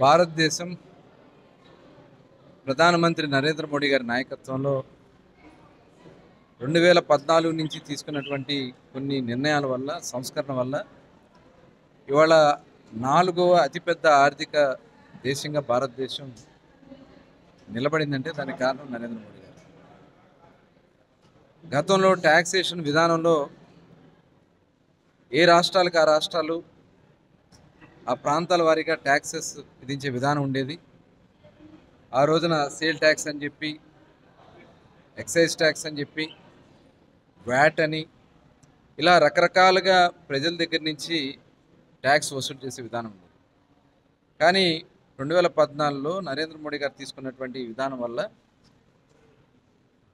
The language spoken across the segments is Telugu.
భారతదేశం ప్రధానమంత్రి నరేంద్ర మోడీ గారి నాయకత్వంలో 2014 నుంచి తీసుకున్నటువంటి కొన్ని నిర్ణయాల వల్ల, సంస్కరణ వల్ల ఇవాళ 4వ అతిపెద్ద ఆర్థిక దేశంగా భారతదేశం నిలబడిందంటే దానికి కారణం నరేంద్ర మోడీ గారు. గతంలో ట్యాక్సేషన్ విధానంలో ఏ రాష్ట్రాలకు ఆ రాష్ట్రాలు ఆ ప్రాంతాల వారీగా ట్యాక్సెస్ విధించే విధానం ఉండేది. ఆ రోజున సేల్ ట్యాక్స్ అని చెప్పి, ఎక్సైజ్ ట్యాక్స్ అని చెప్పి, వ్యాట్ అని ఇలా రకరకాలుగా ప్రజల దగ్గర నుంచి ట్యాక్స్ వసూలు చేసే విధానం ఉంది. కానీ 2014లో నరేంద్ర మోడీ గారు తీసుకున్నటువంటి విధానం వల్ల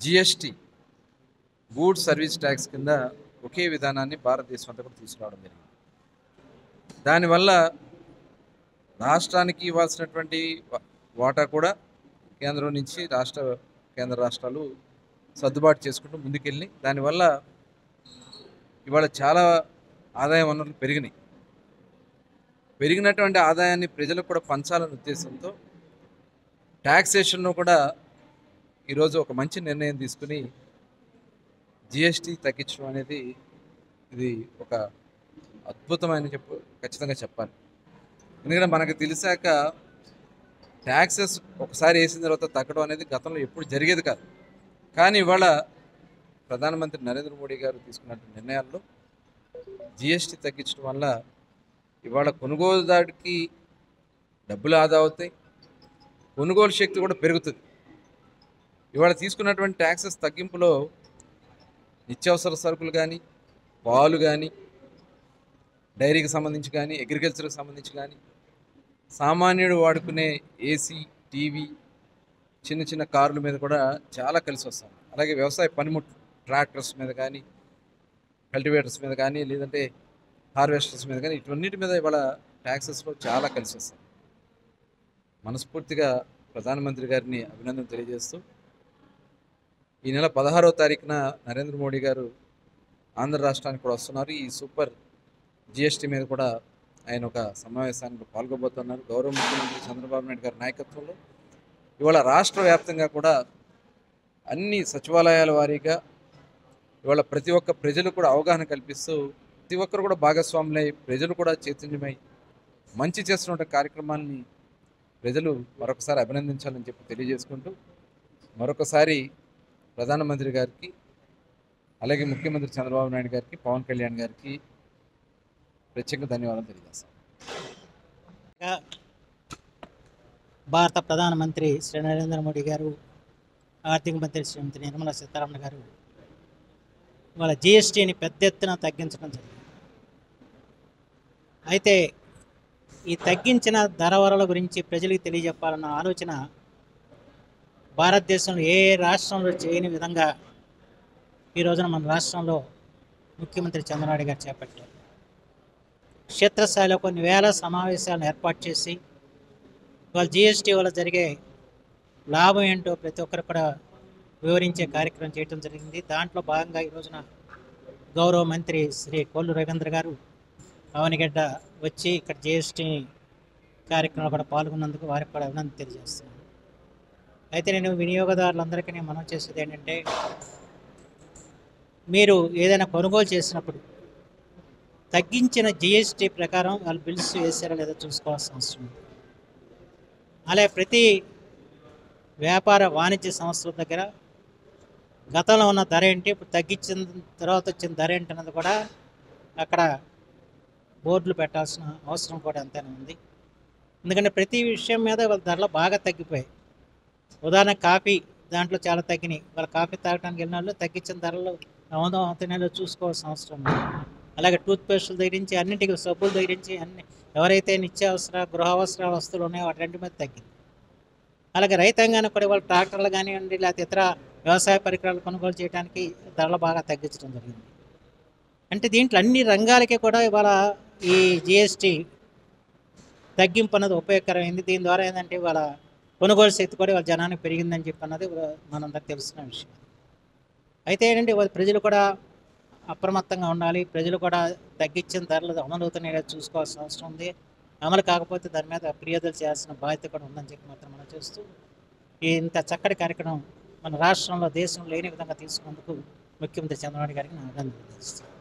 జిఎస్టీ, గూడ్స్ సర్వీస్ ట్యాక్స్ కింద ఒకే విధానాన్ని భారతదేశం అంతా కూడా తీసుకురావడం జరిగింది. దానివల్ల రాష్ట్రానికి ఇవ్వాల్సినటువంటి వాటా కూడా కేంద్రం నుంచి కేంద్ర రాష్ట్రాలు సర్దుబాటు చేసుకుంటూ ముందుకెళ్ళి దానివల్ల ఇవాళ చాలా ఆదాయ వనరులు పెరిగినాయి. పెరిగినటువంటి ఆదాయాన్ని ప్రజలకు కూడా పంచాలనే ఉద్దేశంతో ట్యాక్సేషన్లో కూడా ఈరోజు ఒక మంచి నిర్ణయం తీసుకుని జిఎస్టీ తగ్గించడం అనేది ఇది ఒక అద్భుతమైన ఖచ్చితంగా చెప్పాలి. ఎందుకంటే మనకు తెలిసాక ట్యాక్సెస్ ఒకసారి వేసిన తర్వాత తగ్గడం అనేది గతంలో ఎప్పుడు జరిగేది కాదు. కానీ ఇవాళ ప్రధానమంత్రి నరేంద్ర మోడీ గారు తీసుకున్న నిర్ణయాల్లో జిఎస్టీ తగ్గించడం వల్ల ఇవాళ కొనుగోలుదారుడికి డబ్బులు ఆదా అవుతాయి, కొనుగోలు శక్తి కూడా పెరుగుతుంది. ఇవాళ తీసుకున్నటువంటి ట్యాక్సెస్ తగ్గింపులో నిత్యావసర సరుకులు కానీ, పాలు కానీ, డైరీకి సంబంధించి కానీ, అగ్రికల్చర్కి సంబంధించి కానీ, సామాన్యుడు వాడుకునే ఏసీ, టీవీ, చిన్న చిన్న కార్ల మీద కూడా చాలా కలిసి వస్తాం. అలాగే వ్యవసాయ పనిముట్లు, ట్రాక్టర్స్ మీద కానీ, కల్టివేటర్స్ మీద కానీ, లేదంటే హార్వెస్టర్స్ మీద కానీ, ఇవన్నిటి మీద ఇవాళ ట్యాక్సెస్లో చాలా కలిసి వస్తాం. మనస్ఫూర్తిగా ప్రధానమంత్రి గారిని అభినందన తెలియజేస్తూ ఈ నెల 16వ తారీఖున నరేంద్ర మోడీ గారు ఆంధ్ర రాష్ట్రానికి కూడా వస్తున్నారు. ఈ సూపర్ జిఎస్టీ మీద కూడా ఆయన ఒక సమావేశానికి పాల్గొబోతున్నారు. గౌరవ ముఖ్యమంత్రి చంద్రబాబు నాయుడు గారి నాయకత్వంలో ఇవాళ రాష్ట్ర వ్యాప్తంగా కూడా అన్ని సచివాలయాల వారీగా ఇవాళ ప్రతి ఒక్క ప్రజలు కూడా అవగాహన కల్పిస్తూ ప్రతి ఒక్కరు కూడా భాగస్వాములై ప్రజలు కూడా చైతన్యమై మంచి చేస్తున్న కార్యక్రమాన్ని ప్రజలు మరొకసారి అభినందించాలని చెప్పి తెలియజేసుకుంటూ మరొకసారి ప్రధానమంత్రి గారికి, అలాగే ముఖ్యమంత్రి చంద్రబాబు నాయుడు గారికి, పవన్ కళ్యాణ్ గారికి ప్రత్యేక ధన్యవాదాలు తెలియజేస్తాం. భారత ప్రధానమంత్రి శ్రీ నరేంద్ర మోడీ గారు, ఆర్థిక మంత్రి శ్రీమతి నిర్మలా సీతారామన్ గారు వాళ్ళ జిఎస్టీని పెద్ద ఎత్తున తగ్గించడం జరిగింది. అయితే ఈ తగ్గించిన ధరవరల గురించి ప్రజలకు తెలియజెప్పాలన్న ఆలోచన భారతదేశంలో ఏ రాష్ట్రంలో చేయని విధంగా ఈ రోజున మన రాష్ట్రంలో ముఖ్యమంత్రి చంద్రబాబు గారు చేపట్టారు. క్షేత్రస్థాయిలో కొన్ని వేల సమావేశాలను ఏర్పాటు చేసి వాళ్ళ జిఎస్టీ వల్ల జరిగే లాభం ఏంటో ప్రతి ఒక్కరు కూడా వివరించే కార్యక్రమం చేయడం జరిగింది. దాంట్లో భాగంగా ఈ రోజున గౌరవ మంత్రి శ్రీ కొల్లు రవీంద్ర గారు అవనిగడ్డ వచ్చి ఇక్కడ జిఎస్టీ కార్యక్రమంలో కూడా పాల్గొన్నందుకు వారికి కూడా అభినందన తెలియజేస్తున్నాను. అయితే నేను వినియోగదారులందరికీ నేను మనం చేసేది ఏంటంటే, మీరు ఏదైనా కొనుగోలు చేసినప్పుడు తగ్గించిన జిఎస్టీ ప్రకారం వాళ్ళు బిల్స్ వేసారా లేదా చూసుకోవాల్సిన అవసరం ఉంది. అలాగే ప్రతి వ్యాపార వాణిజ్య సంస్థల దగ్గర గతంలో ఉన్న ధర ఏంటి, ఇప్పుడు తగ్గించిన తర్వాత వచ్చిన ధర ఏంటి అన్నది కూడా అక్కడ బోర్డులు పెట్టాల్సిన అవసరం కూడా ఎంతైనా ఉంది. ఎందుకంటే ప్రతి విషయం మీద వాళ్ళ ధరలు బాగా తగ్గిపోయాయి. ఉదాహరణ కాఫీ దాంట్లో చాలా తగ్గినాయి. వాళ్ళ కాఫీ తాగడానికి వెళ్ళిన వాళ్ళు తగ్గించిన ధరలు అవుతున్నాయో చూసుకోవాల్సిన అవసరం ఉంది. అలాగే టూత్పేస్టుల దగ్గర నుంచి అన్నింటికి, సబ్బుల దగ్గర నుంచి అన్ని ఎవరైతే నిత్యావసర గృహావసర వస్తువులు ఉన్నాయో వాటి రెండు మీద తగ్గింది. అలాగే రైతాంగానికి కూడా వాళ్ళ ట్రాక్టర్లు కానివ్వండి, లేకపోతే ఇతర వ్యవసాయ పరికరాలు కొనుగోలు చేయడానికి ధరలు బాగా తగ్గించడం జరిగింది. అంటే దీంట్లో అన్ని రంగాలకి కూడా ఇవాళ ఈ జిఎస్టీ తగ్గింపు అన్నది ఉపయోగకరమైంది. దీని ద్వారా ఏంటంటే ఇవాళ కొనుగోలు శక్తి కూడా వాళ్ళ జనానికి పెరిగిందని చెప్పి అన్నది మనందరికి తెలిసిన విషయం. అయితే ఏంటంటే ప్రజలు కూడా అప్రమత్తంగా ఉండాలి. ప్రజలు కూడా తగ్గించిన ధరలు అమలవుతున్నాయో చూసుకోవాల్సిన అవసరం ఉంది. అమలు కాకపోతే దాని మీద ఫిర్యాదులు చేయాల్సిన బాధ్యత కూడా ఉందని చెప్పి మాత్రం మనం చూస్తూ ఇంత చక్కటి కార్యక్రమం మన రాష్ట్రంలో దేశంలో లేని విధంగా తీసుకున్నందుకు ముఖ్యమంత్రి చంద్రబాబు నాయుడు గారికి నా అభినందనలు.